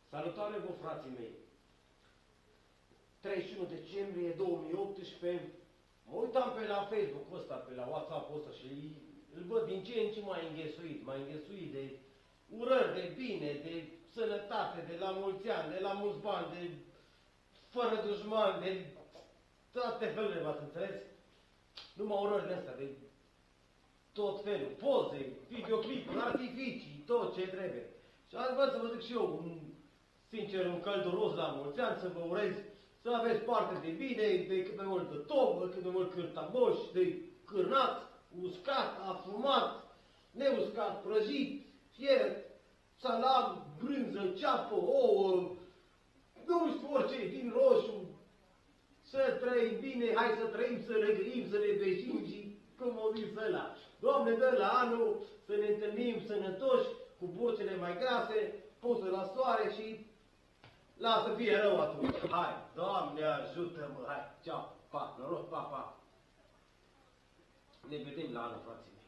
Salutare vă, frații mei! 31 decembrie 2018, mă uitam pe la Facebook-ul ăsta, pe la WhatsApp-ul ăsta și îl văd din ce în ce mai înghesuit de urări de bine, de sănătate, de la mulți ani, de la mulți bani, de fără dușmani, de toate felurile, v-ați înțeles? Numai urări de astea, de tot felul, poze, videoclipuri, artificii, tot ce trebuie. Și azi vreau să vă zic și eu, sincer, un călduros la mulți ani, să vă urez să aveți parte de bine, de cât mai multă tobă, cât mai mult cârtamoș, de cârnați, uscat, afumat, neuscat, prăjit, fiert, salam, brânză, ceapă, ouă, nu știu orice, vin roșu, să trăim bine, hai să trăim, să ne gândim, să ne veșim și cum o zis ăla. Doamne, dă la anul să ne întâlnim sănătoși, cu bocele mai grase, puse la soare și lasă fie rău atunci. Hai, Doamne ajută-mă, hai, ceau, pa, noroc, pa, pa. Ne vedem la anul, frații.